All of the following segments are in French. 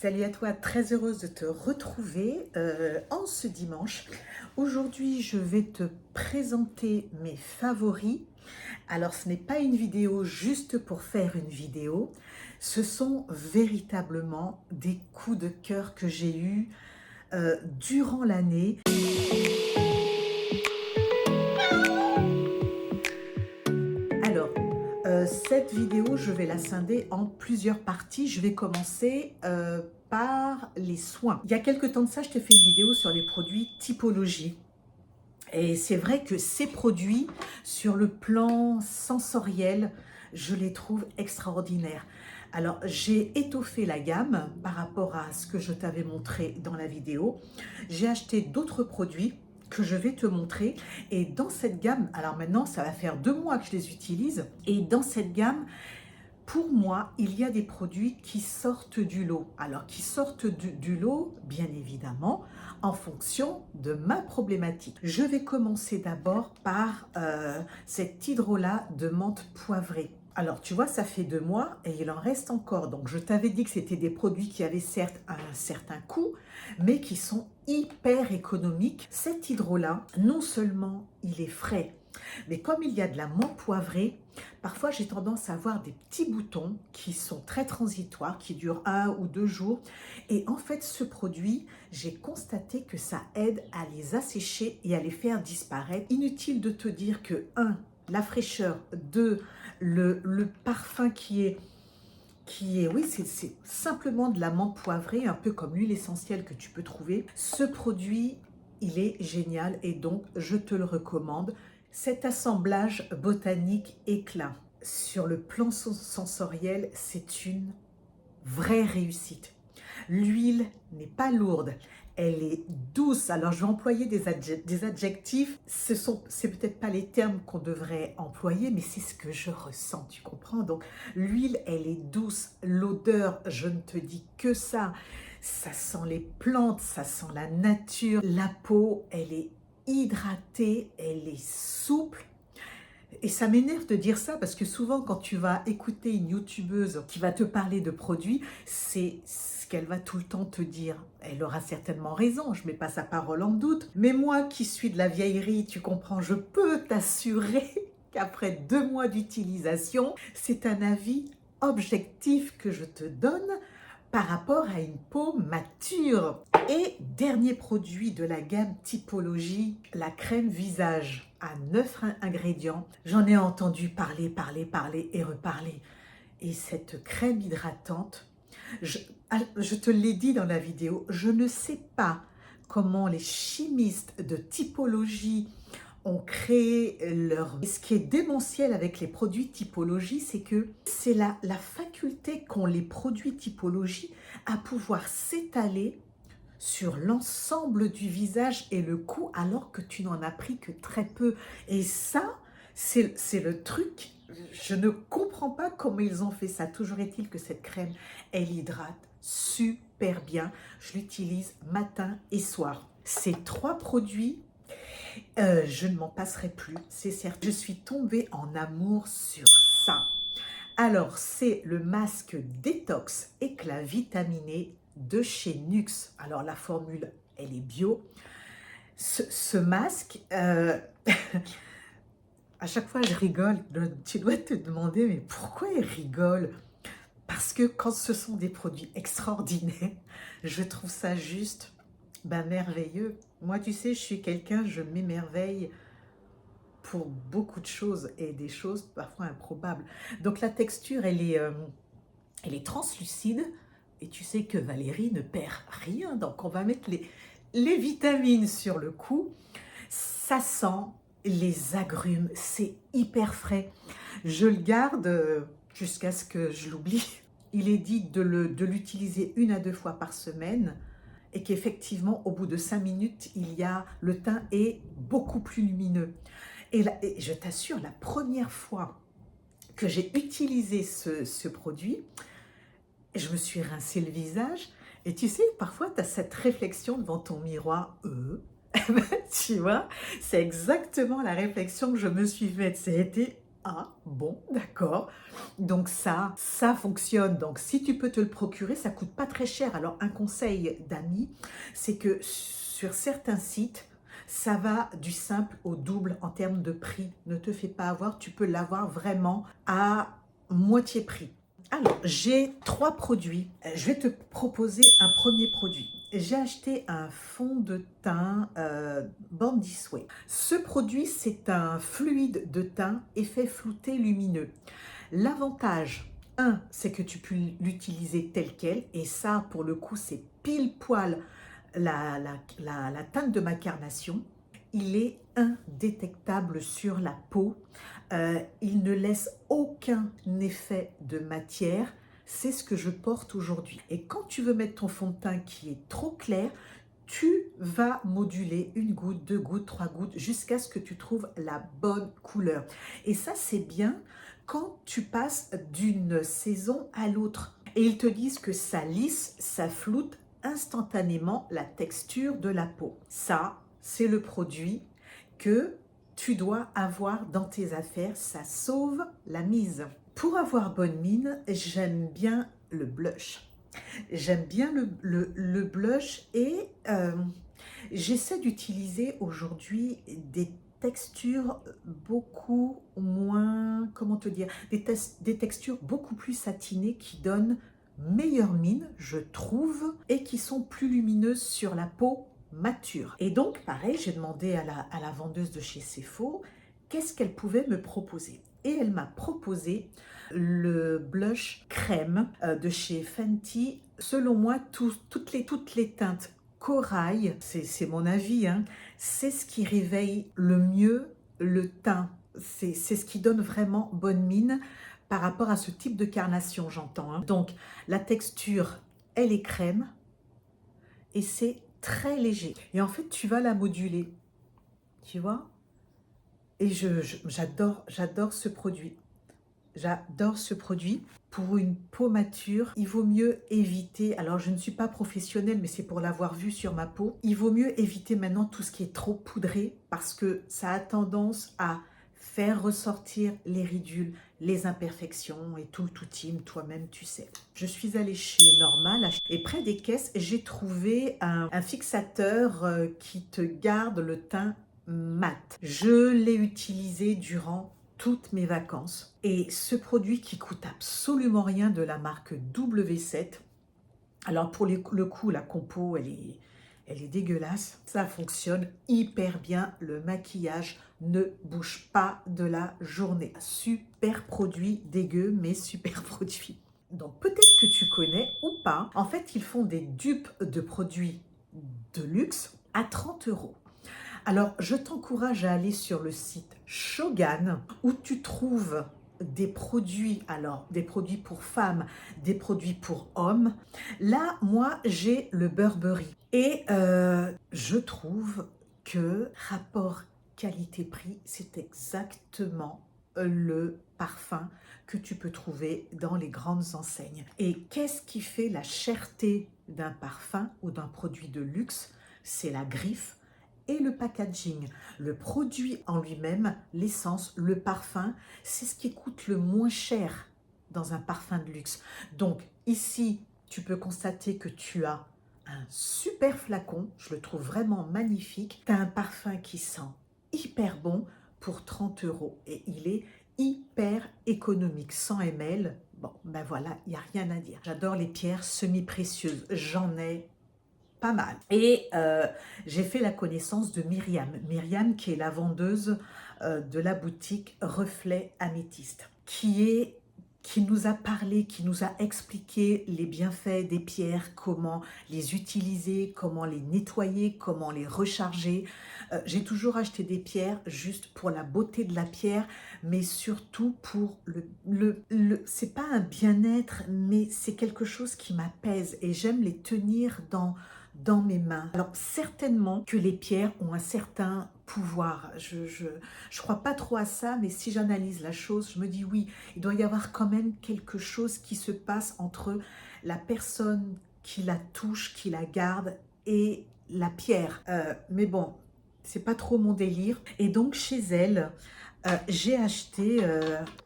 Salut à toi, très heureuse de te retrouver en ce dimanche. Aujourd'hui, je vais te présenter mes favoris. Alors, ce n'est pas une vidéo juste pour faire une vidéo. Ce sont véritablement des coups de cœur que j'ai eus durant l'année. Alors, cette vidéo, je vais la scinder en plusieurs parties. Je vais commencer par les soins. Il y a quelques temps de ça, je t'ai fait une vidéo sur les produits typologie. Et c'est vrai que ces produits, sur le plan sensoriel, je les trouve extraordinaires. Alors, j'ai étoffé la gamme par rapport à ce que je t'avais montré dans la vidéo. J'ai acheté d'autres produits que je vais te montrer. Et dans cette gamme, alors maintenant, ça va faire 2 mois que je les utilise. Et dans cette gamme, pour moi, il y a des produits qui sortent du lot. Alors, qui sortent du lot, bien évidemment, en fonction de ma problématique. Je vais commencer d'abord par cet hydrolat de menthe poivrée. Alors, tu vois, ça fait 2 mois et il en reste encore. Donc, je t'avais dit que c'était des produits qui avaient certes un certain coût, mais qui sont hyper économiques. Cet hydrolat, non seulement il est frais, mais comme il y a de la menthe poivrée, parfois j'ai tendance à avoir des petits boutons qui sont très transitoires, qui durent 1 ou 2 jours. Et en fait, ce produit, j'ai constaté que ça aide à les assécher et à les faire disparaître. Inutile de te dire que 1, la fraîcheur, 2, le parfum oui, c'est simplement de la menthe poivrée, un peu comme l'huile essentielle que tu peux trouver. Ce produit, il est génial et donc je te le recommande. Cet assemblage botanique éclat, sur le plan sensoriel, c'est une vraie réussite. L'huile n'est pas lourde, elle est douce. Alors, je vais employer des adjectifs. C'est peut-être pas les termes qu'on devrait employer, mais c'est ce que je ressens, tu comprends? Donc, l'huile, elle est douce. L'odeur, je ne te dis que ça. Ça sent les plantes, ça sent la nature. La peau, elle est hydratée, elle est souple. Et ça m'énerve de dire ça parce que souvent quand tu vas écouter une youtubeuse qui va te parler de produits, c'est ce qu'elle va tout le temps te dire. Elle aura certainement raison, je ne mets pas sa parole en doute. Mais moi qui suis de la vieillerie, tu comprends, je peux t'assurer qu'après 2 mois d'utilisation, c'est un avis objectif que je te donne par rapport à une peau mature. Et dernier produit de la gamme typologie, la crème visage à 9 ingrédients. J'en ai entendu parler et reparler. Et cette crème hydratante, je te l'ai dit dans la vidéo, je ne sais pas comment les chimistes de typologie ont créé leur... Ce qui est démentiel avec les produits typologie, c'est que c'est la faculté qu'ont les produits typologie à pouvoir s'étaler sur l'ensemble du visage et le cou alors que tu n'en as pris que très peu. Et ça, c'est le truc, je ne comprends pas comment ils ont fait ça. Toujours est-il que cette crème, elle hydrate super bien. Je l'utilise matin et soir. Ces 3 produits, je ne m'en passerai plus, c'est certain. Je suis tombée en amour sur ça. Alors, c'est le masque détox éclat vitaminé de chez Nuxe. Alors, la formule, elle est bio. Ce masque, à chaque fois, je rigole. Tu dois te demander, mais pourquoi il rigole? Parce que quand ce sont des produits extraordinaires, je trouve ça juste merveilleux. Moi, tu sais, je suis quelqu'un, je m'émerveille pour beaucoup de choses et des choses parfois improbables. Donc la texture, elle est translucide et tu sais que Valérie ne perd rien. Donc on va mettre les vitamines sur le cou. Ça sent les agrumes, c'est hyper frais. Je le garde jusqu'à ce que je l'oublie. Il est dit de l'utiliser 1 à 2 fois par semaine et qu'effectivement, au bout de 5 minutes, le teint est beaucoup plus lumineux. Et je t'assure, la première fois que j'ai utilisé ce produit, je me suis rincé le visage. Et tu sais, parfois, tu as cette réflexion devant ton miroir. Tu vois, c'est exactement la réflexion que je me suis faite. Ça a été Ah, bon, d'accord. Donc ça fonctionne. Donc si tu peux te le procurer, ça coûte pas très cher. Alors un conseil d'amis, c'est que sur certains sites, ça va du simple au double en termes de prix. Ne te fais pas avoir, tu peux l'avoir vraiment à moitié prix. Alors, j'ai 3 produits. Je vais te proposer un premier produit. J'ai acheté un fond de teint Born This Way. Ce produit, c'est un fluide de teint effet flouté lumineux. L'avantage, un, c'est que tu peux l'utiliser tel quel. Et ça, pour le coup, c'est pile poil la teinte de ma carnation. Il est indétectable sur la peau. Il ne laisse aucun effet de matière. C'est ce que je porte aujourd'hui. Et quand tu veux mettre ton fond de teint qui est trop clair, tu vas moduler 1 goutte, 2 gouttes, 3 gouttes jusqu'à ce que tu trouves la bonne couleur. Et ça, c'est bien quand tu passes d'une saison à l'autre. Et ils te disent que ça lisse, ça floute instantanément la texture de la peau. Ça, c'est le produit que tu dois avoir dans tes affaires. Ça sauve la mise. Pour avoir bonne mine, j'aime bien le blush. J'aime bien le blush et j'essaie d'utiliser aujourd'hui des textures beaucoup moins, comment te dire, des textures beaucoup plus satinées qui donnent meilleure mine, je trouve, et qui sont plus lumineuses sur la peau mature. Et donc, pareil, j'ai demandé à la vendeuse de chez Sefo qu'est-ce qu'elle pouvait me proposer. Et elle m'a proposé le blush crème de chez Fenty. Selon moi, toutes les teintes corail, c'est mon avis, hein, c'est ce qui réveille le mieux le teint. C'est ce qui donne vraiment bonne mine par rapport à ce type de carnation, j'entends. Hein. Donc, la texture, elle est crème et c'est très léger. Et en fait, tu vas la moduler, tu vois. Et j'adore ce produit. J'adore ce produit. Pour une peau mature, il vaut mieux éviter, alors je ne suis pas professionnelle, mais c'est pour l'avoir vu sur ma peau, il vaut mieux éviter maintenant tout ce qui est trop poudré parce que ça a tendance à faire ressortir les ridules, les imperfections et tout le tout-team, toi-même tu sais. Je suis allée chez Normal et près des caisses, j'ai trouvé un fixateur qui te garde le teint mat. Je l'ai utilisé durant toutes mes vacances. Et ce produit qui coûte absolument rien de la marque W7, alors pour le coup, la compo, elle est dégueulasse. Ça fonctionne hyper bien. Le maquillage ne bouge pas de la journée. Super produit, dégueu, mais super produit. Donc peut-être que tu connais ou pas. En fait, ils font des dupes de produits de luxe à 30 euros. Alors, je t'encourage à aller sur le site Shogun où tu trouves des produits, alors des produits pour femmes, des produits pour hommes. Là, moi, j'ai le Burberry et je trouve que rapport qualité-prix, c'est exactement le parfum que tu peux trouver dans les grandes enseignes. Et qu'est-ce qui fait la cherté d'un parfum ou d'un produit de luxe? C'est la griffe et le packaging. Le produit en lui-même, l'essence, le parfum, c'est ce qui coûte le moins cher dans un parfum de luxe. Donc ici, tu peux constater que tu as un super flacon, je le trouve vraiment magnifique. Tu as un parfum qui sent hyper bon pour 30 euros et il est hyper économique, 100 ml. Bon, ben voilà, il n'y a rien à dire. J'adore les pierres semi-précieuses, j'en ai pas mal. Et j'ai fait la connaissance de Myriam. Myriam qui est la vendeuse de la boutique Reflet Améthyste, qui nous a parlé, qui nous a expliqué les bienfaits des pierres, comment les utiliser, comment les nettoyer, comment les recharger. J'ai toujours acheté des pierres juste pour la beauté de la pierre, mais surtout pour c'est pas un bien-être, mais c'est quelque chose qui m'apaise et j'aime les tenir dans mes mains. Alors certainement que les pierres ont un certain pouvoir. Je crois pas trop à ça, mais si j'analyse la chose, je me dis oui, il doit y avoir quand même quelque chose qui se passe entre la personne qui la touche, qui la garde et la pierre. Mais bon, c'est pas trop mon délire. Et donc chez elle, J'ai acheté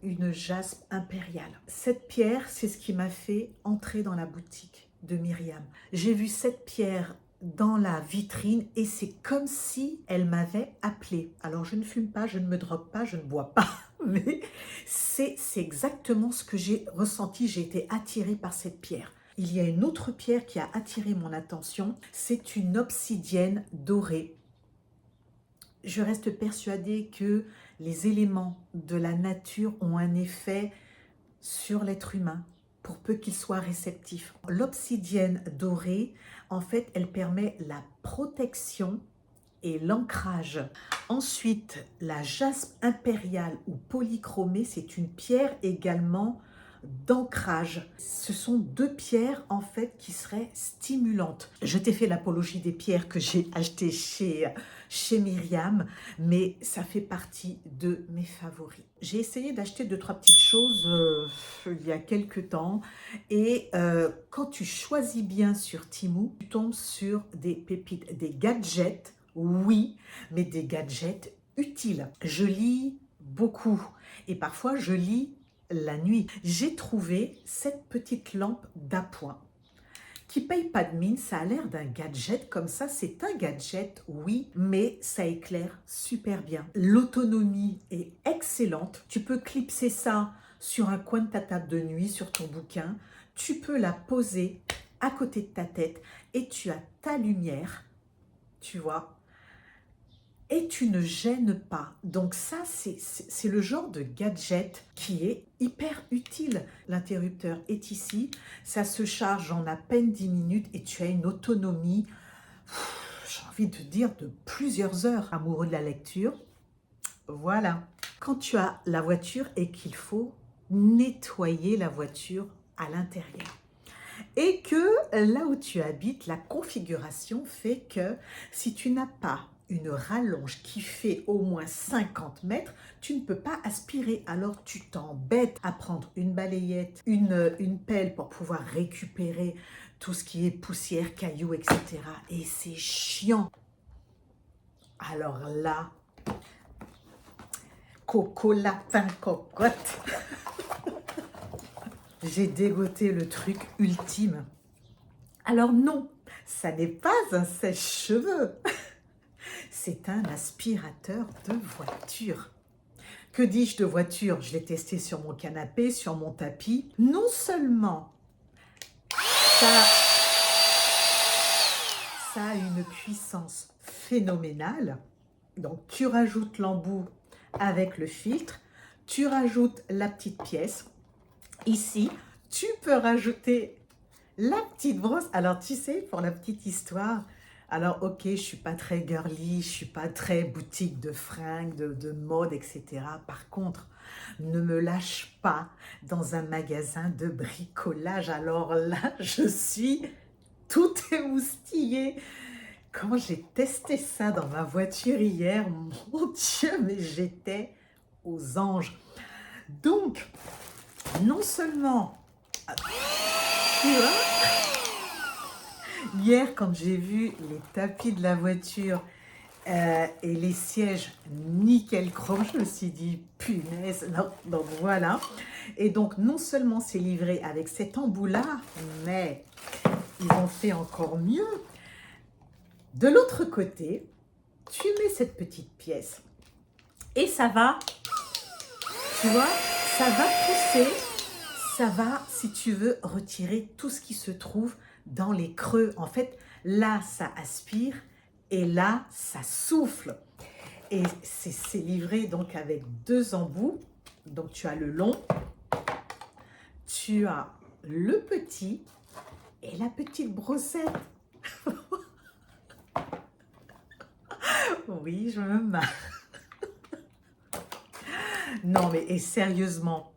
une jaspe impériale. Cette pierre, c'est ce qui m'a fait entrer dans la boutique de Myriam. J'ai vu cette pierre dans la vitrine et c'est comme si elle m'avait appelée. Alors je ne fume pas, je ne me drogue pas, je ne bois pas, mais c'est exactement ce que j'ai ressenti. J'ai été attirée par cette pierre. Il y a une autre pierre qui a attiré mon attention, c'est une obsidienne dorée. Je reste persuadée que les éléments de la nature ont un effet sur l'être humain, pour peu qu'il soit réceptif. L'obsidienne dorée, en fait, elle permet la protection et l'ancrage. Ensuite, la jaspe impériale ou polychromée, c'est une pierre également d'ancrage. Ce sont deux pierres en fait qui seraient stimulantes. Je t'ai fait l'apologie des pierres que j'ai achetées chez Myriam, mais ça fait partie de mes favoris. J'ai essayé d'acheter 2-3 petites choses il y a quelques temps et quand tu choisis bien sur Temu, tu tombes sur des pépites, des gadgets, oui, mais des gadgets utiles. Je lis beaucoup et parfois je lis la nuit. J'ai trouvé cette petite lampe d'appoint qui paye pas de mine. Ça a l'air d'un gadget comme ça. C'est un gadget, oui, mais ça éclaire super bien. L'autonomie est excellente. Tu peux clipser ça sur un coin de ta table de nuit, sur ton bouquin. Tu peux la poser à côté de ta tête et tu as ta lumière, tu vois, et tu ne gênes pas. Donc ça, c'est le genre de gadget qui est hyper utile. L'interrupteur est ici, ça se charge en à peine 10 minutes et tu as une autonomie, j'ai envie de dire, de plusieurs heures. Amoureux de la lecture, voilà. Quand tu as la voiture et qu'il faut nettoyer la voiture à l'intérieur, et que là où tu habites, la configuration fait que si tu n'as pas une rallonge qui fait au moins 50 mètres, tu ne peux pas aspirer. Alors tu t'embêtes à prendre une balayette, une pelle pour pouvoir récupérer tout ce qui est poussière, cailloux, etc. Et c'est chiant. Alors là, coco, lapin, cocotte. J'ai dégoté le truc ultime. Alors non, ça n'est pas un sèche-cheveux. C'est un aspirateur de voiture. Que dis-je de voiture? Je l'ai testé sur mon canapé, sur mon tapis. Non seulement ça a une puissance phénoménale. Donc tu rajoutes l'embout avec le filtre, tu rajoutes la petite pièce. Ici, tu peux rajouter la petite brosse. Alors tu sais, pour la petite histoire, alors ok, je suis pas très girly, je suis pas très boutique de fringues, de mode, etc. Par contre, ne me lâche pas dans un magasin de bricolage. Alors là, je suis tout émoustillée. Quand j'ai testé ça dans ma voiture hier, mon Dieu, mais j'étais aux anges. Donc, non seulement, tu vois, hier, quand j'ai vu les tapis de la voiture et les sièges nickel chrome, je me suis dit, punaise, non, donc voilà. Et donc, non seulement c'est livré avec cet embout-là, mais ils ont fait encore mieux. De l'autre côté, tu mets cette petite pièce et ça va, tu vois, ça va pousser, ça va, si tu veux, retirer tout ce qui se trouve dans les creux. En fait, là, ça aspire et là, ça souffle. Et c'est livré donc avec 2 embouts. Donc, tu as le long, tu as le petit et la petite brossette. Oui, je me marre. Non, mais et sérieusement,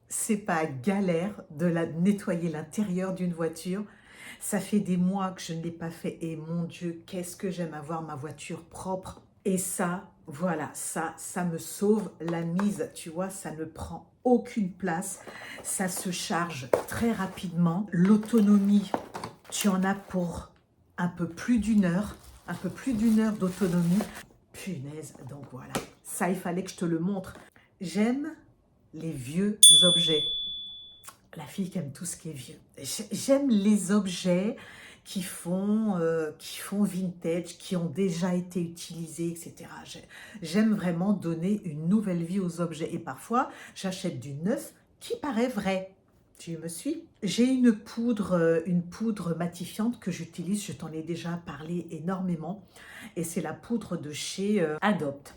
c'est pas galère de nettoyer l'intérieur d'une voiture. Ça fait des mois que je ne l'ai pas fait et mon Dieu, qu'est-ce que j'aime avoir ma voiture propre. Et ça, voilà, ça me sauve la mise, tu vois, ça ne prend aucune place. Ça se charge très rapidement. L'autonomie, tu en as pour un peu plus d'1 heure. Un peu plus d'1 heure d'autonomie. Punaise, donc voilà, Ça, il fallait que je te le montre. J'aime les vieux objets. La fille qui aime tout ce qui est vieux. J'aime les objets qui font vintage, qui ont déjà été utilisés, etc. J'aime vraiment donner une nouvelle vie aux objets. Et parfois, j'achète du neuf qui paraît vrai. Tu me suis? J'ai une poudre matifiante que j'utilise, je t'en ai déjà parlé énormément. Et c'est la poudre de chez Adopt.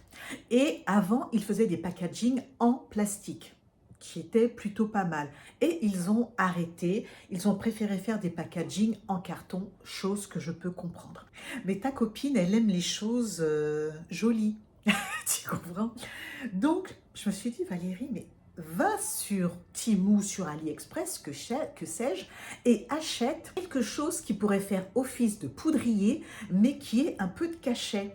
Et avant, ils faisaient des packaging en plastique qui était plutôt pas mal. Et ils ont arrêté, ils ont préféré faire des packaging en carton, chose que je peux comprendre. Mais ta copine, elle aime les choses jolies, tu comprends? Donc, je me suis dit, Valérie, mais va sur Temu, sur AliExpress, que sais-je, et achète quelque chose qui pourrait faire office de poudrier, mais qui ait un peu de cachet.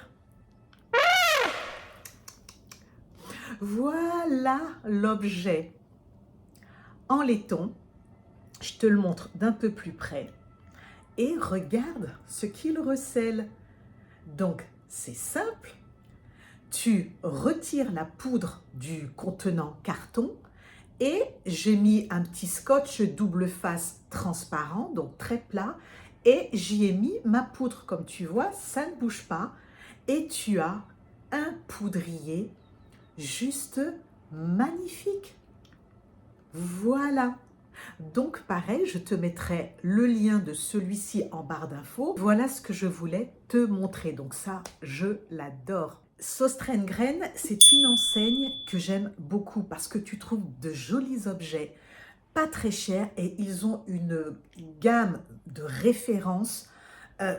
Voilà l'objet en laiton. Je te le montre d'un peu plus près. Et regarde ce qu'il recèle. Donc, c'est simple. Tu retires la poudre du contenant carton et j'ai mis un petit scotch double face transparent, donc très plat, et j'y ai mis ma poudre. Comme tu vois, ça ne bouge pas et tu as un poudrier juste magnifique. Voilà. Donc pareil, je te mettrai le lien de celui-ci en barre d'infos. Voilà ce que je voulais te montrer. Donc ça, je l'adore. Söstrengren, c'est une enseigne que j'aime beaucoup parce que tu trouves de jolis objets, pas très chers, et ils ont une gamme de références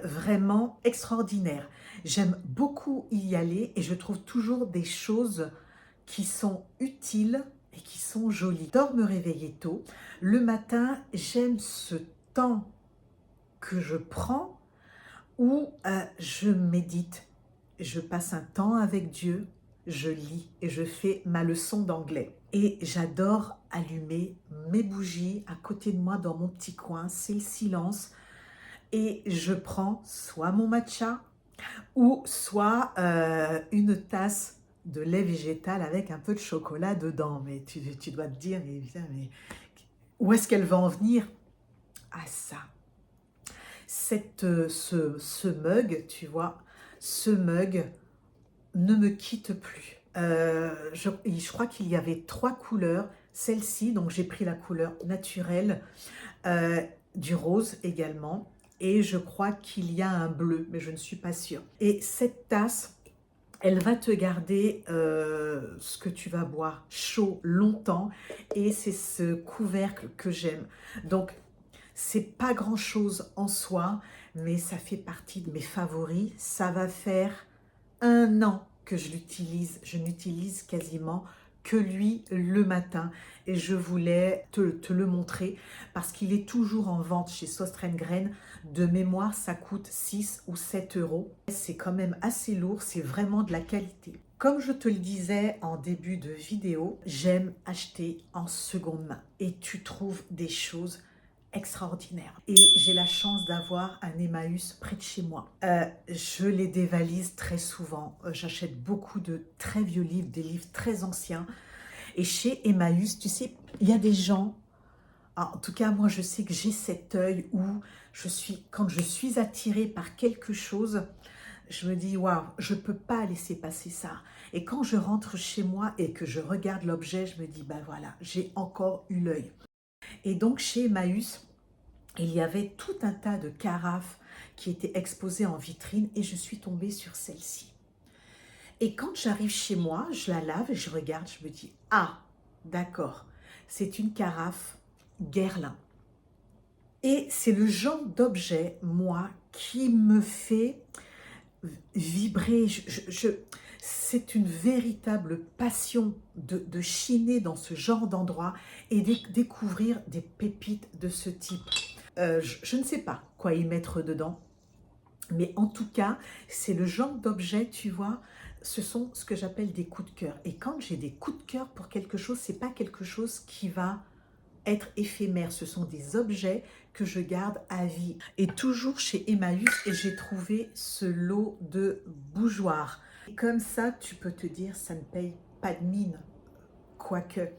vraiment extraordinaire. J'aime beaucoup y aller et je trouve toujours des choses qui sont utiles et qui sont jolies. J'adore me réveiller tôt. Le matin, j'aime ce temps que je prends où je médite, je passe un temps avec Dieu, je lis et je fais ma leçon d'anglais. Et j'adore allumer mes bougies à côté de moi dans mon petit coin, c'est le silence. Et je prends soit mon matcha ou soit une tasse de lait végétal avec un peu de chocolat dedans. Mais tu dois te dire, mais où est-ce qu'elle va en venir? Ah ça, ce mug, tu vois, ce mug ne me quitte plus. Je crois qu'il y avait 3 couleurs. Celle-ci, donc j'ai pris la couleur naturelle, du rose également. Et je crois qu'il y a un bleu, mais je ne suis pas sûre. Et cette tasse, elle va te garder ce que tu vas boire chaud longtemps. Et c'est ce couvercle que j'aime. Donc, c'est pas grand-chose en soi, mais ça fait partie de mes favoris. Ça va faire 1 an que je l'utilise. Je n'utilise quasiment que lui le matin. Et je voulais te le montrer parce qu'il est toujours en vente chez Söstrengren. De mémoire, ça coûte 6 ou 7 euros. C'est quand même assez lourd, c'est vraiment de la qualité. Comme je te le disais en début de vidéo, j'aime acheter en seconde main. Et tu trouves des choses extraordinaire. Et j'ai la chance d'avoir un Emmaüs près de chez moi. Je les dévalise très souvent. J'achète beaucoup de très vieux livres, des livres très anciens. Et chez Emmaüs, tu sais, il y a des gens, en tout cas moi je sais que j'ai cet œil où quand je suis attirée par quelque chose, je me dis waouh, je ne peux pas laisser passer ça. Et quand je rentre chez moi et que je regarde l'objet, je me dis ben voilà, j'ai encore eu l'œil. Et donc chez Emmaüs, il y avait tout un tas de carafes qui étaient exposées en vitrine et je suis tombée sur celle-ci. Et quand j'arrive chez moi, je la lave et je regarde, je me dis « Ah, d'accord, c'est une carafe Guerlain ». Et c'est le genre d'objet, moi, qui me fait vibrer. C'est une véritable passion de chiner dans ce genre d'endroit et découvrir des pépites de ce type. Je ne sais pas quoi y mettre dedans, mais en tout cas, c'est le genre d'objet, tu vois, ce sont ce que j'appelle des coups de cœur. Et quand j'ai des coups de cœur pour quelque chose, c'est pas quelque chose qui va être éphémère. Ce sont des objets que je garde à vie. Et toujours chez Emmaüs, et j'ai trouvé ce lot de bougeoirs. Comme ça, tu peux te dire, ça ne paye pas de mine, quoique.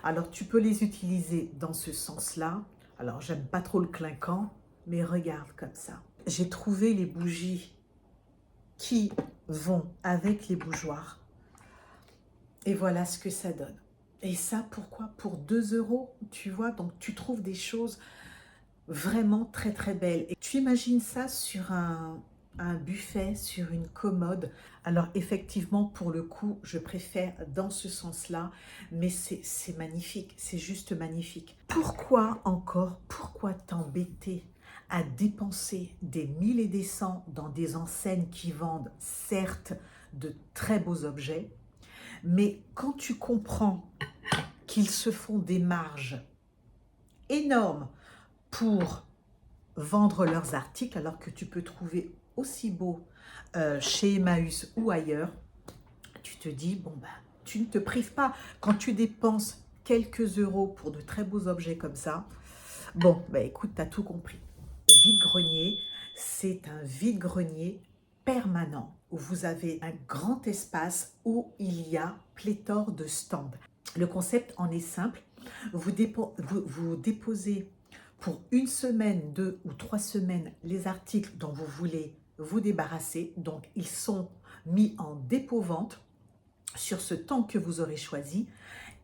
Alors, tu peux les utiliser dans ce sens-là. Alors, j'aime pas trop le clinquant, mais regarde comme ça. J'ai trouvé les bougies qui vont avec les bougeoirs. Et voilà ce que ça donne. Et ça, pourquoi? Pour 2 euros, tu vois. Donc, tu trouves des choses vraiment très, très belles. Et tu imagines ça sur un buffet, sur une commode. Alors, effectivement, pour le coup, je préfère dans ce sens-là. Mais c'est magnifique. C'est juste magnifique. Pourquoi encore? Pourquoi t'embêter à dépenser des 1000 et des cents dans des enseignes qui vendent, certes, de très beaux objets, mais quand tu comprends qu'ils se font des marges énormes pour vendre leurs articles, alors que tu peux trouver aussi beau chez Emmaüs ou ailleurs, tu te dis, bon ben, tu ne te prives pas. Quand tu dépenses quelques euros pour de très beaux objets comme ça, bon, ben écoute, tu as tout compris. Le vide-grenier, c'est un vide-grenier permanent où vous avez un grand espace où il y a pléthore de stands. Le concept en est simple. Vous déposez pour une semaine, 2 ou 3 semaines les articles dont vous voulez vous débarrasser. Donc, ils sont mis en dépôt-vente sur ce temps que vous aurez choisi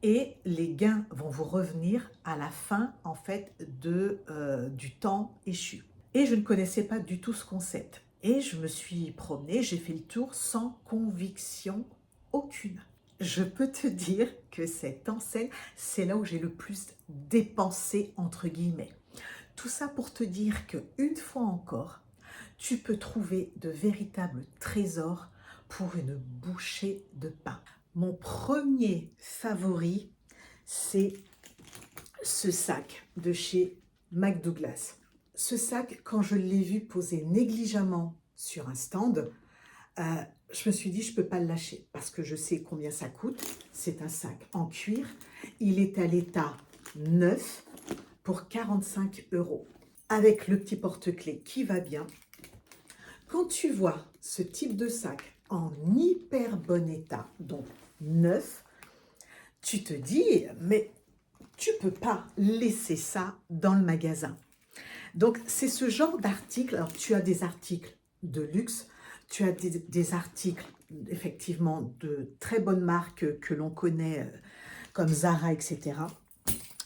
et les gains vont vous revenir à la fin en fait du temps échu. Et je ne connaissais pas du tout ce concept. Et je me suis promenée, j'ai fait le tour sans conviction aucune. Je peux te dire que cette enseigne, c'est là où j'ai le plus dépensé entre guillemets. Tout ça pour te dire que une fois encore, tu peux trouver de véritables trésors pour une bouchée de pain. Mon premier favori, c'est ce sac de chez McDouglas. Ce sac, quand je l'ai vu posé négligemment sur un stand, je me suis dit, je ne peux pas le lâcher parce que je sais combien ça coûte. C'est un sac en cuir. Il est à l'état neuf pour 45 euros avec le petit porte-clés qui va bien. Quand tu vois ce type de sac en hyper bon état, donc neuf, tu te dis, mais tu ne peux pas laisser ça dans le magasin. Donc, c'est ce genre d'article. Alors, tu as des articles de luxe, tu as des articles, effectivement, de très bonnes marques que l'on connaît, comme Zara, etc.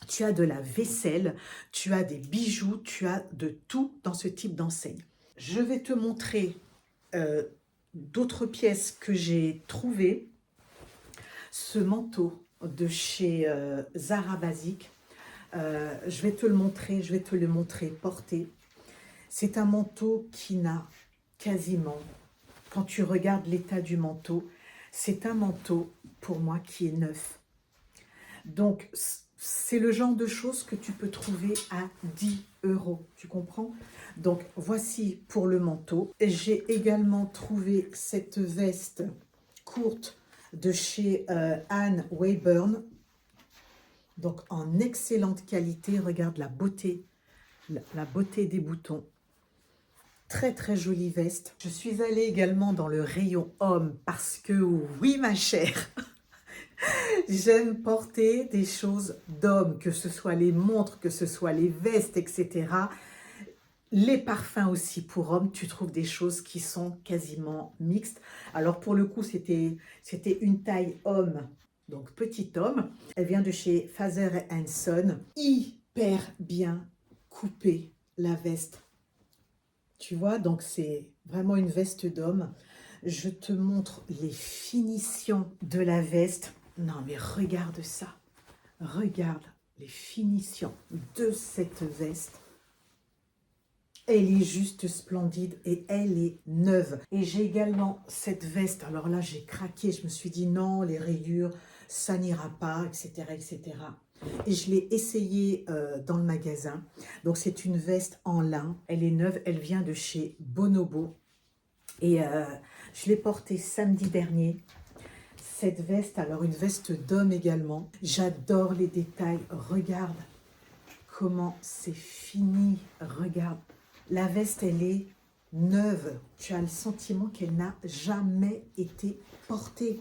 Tu as de la vaisselle, tu as des bijoux, tu as de tout dans ce type d'enseigne. Je vais te montrer d'autres pièces que j'ai trouvées. Ce manteau de chez Zara Basique. Je vais te le montrer porté. C'est un manteau qui n'a quasiment, quand tu regardes l'état du manteau, c'est un manteau pour moi qui est neuf. Donc, c'est le genre de choses que tu peux trouver à 10 euros, tu comprends? Donc, voici pour le manteau. J'ai également trouvé cette veste courte de chez Anne Wayburn. Donc, en excellente qualité. Regarde la beauté des boutons. Très, très jolie veste. Je suis allée également dans le rayon homme parce que, oui, ma chère, j'aime porter des choses d'homme, que ce soit les montres, que ce soit les vestes, etc. Les parfums aussi pour hommes, tu trouves des choses qui sont quasiment mixtes. Alors, pour le coup, c'était une taille homme, donc petit homme. Elle vient de chez Father & Son. Hyper bien coupée, la veste. Tu vois, donc c'est vraiment une veste d'homme. Je te montre les finitions de la veste. Non, mais regarde ça. Regarde les finitions de cette veste. Elle est juste splendide et elle est neuve. Et j'ai également cette veste. Alors là, j'ai craqué. Je me suis dit non, les rayures, ça n'ira pas, etc., etc. Et je l'ai essayée dans le magasin. Donc, c'est une veste en lin. Elle est neuve. Elle vient de chez Bonobo. Et je l'ai portée samedi dernier. Cette veste, alors une veste d'homme également. J'adore les détails. Regarde comment c'est fini. Regarde. La veste, elle est neuve. Tu as le sentiment qu'elle n'a jamais été portée.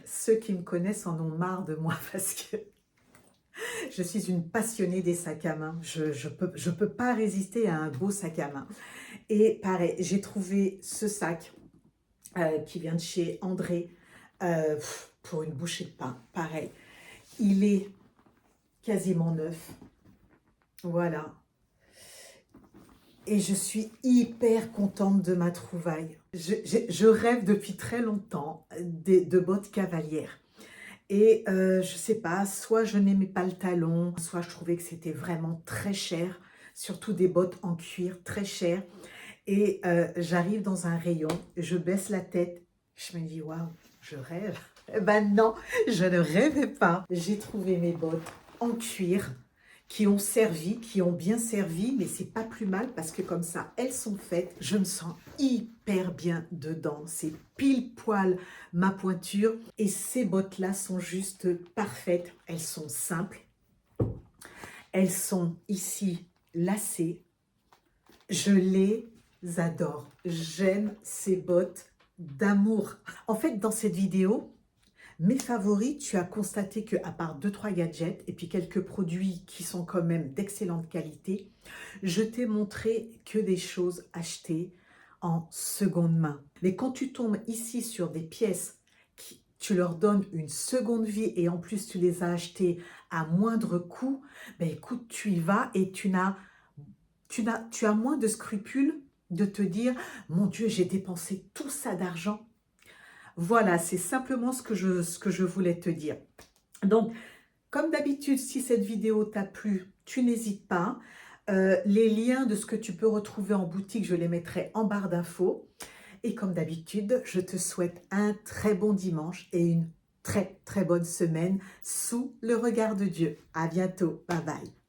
Ceux qui me connaissent en ont marre de moi parce que je suis une passionnée des sacs à main. Je peux pas résister à un beau sac à main. Et pareil, j'ai trouvé ce sac qui vient de chez André pour une bouchée de pain. Pareil, il est quasiment neuf. Voilà. Et je suis hyper contente de ma trouvaille. Je rêve depuis très longtemps de bottes cavalières. Et je sais pas, soit je n'aimais pas le talon, soit je trouvais que c'était vraiment très cher, surtout des bottes en cuir très chères. Et j'arrive dans un rayon, je baisse la tête, je me dis waouh, je rêve. Eh ben non, je ne rêvais pas. J'ai trouvé mes bottes en cuir qui ont servi, qui ont bien servi, mais c'est pas plus mal parce que comme ça, elles sont faites. Je me sens hyper bien dedans. C'est pile poil ma pointure et ces bottes-là sont juste parfaites. Elles sont simples. Elles sont ici lacées. Je les adore. J'aime ces bottes d'amour. En fait, dans cette vidéo, mes favoris, tu as constaté qu'à part 2-3 gadgets et puis quelques produits qui sont quand même d'excellente qualité, je t'ai montré que des choses achetées en seconde main. Mais quand tu tombes ici sur des pièces, tu leur donnes une seconde vie et en plus tu les as achetées à moindre coût, ben écoute, tu y vas et tu as moins de scrupules de te dire « Mon Dieu, j'ai dépensé tout ça d'argent ». Voilà, c'est simplement ce que je voulais te dire. Donc, comme d'habitude, si cette vidéo t'a plu, tu n'hésites pas. Les liens de ce que tu peux retrouver en boutique, je les mettrai en barre d'infos. Et comme d'habitude, je te souhaite un très bon dimanche et une très très bonne semaine sous le regard de Dieu. À bientôt. Bye bye.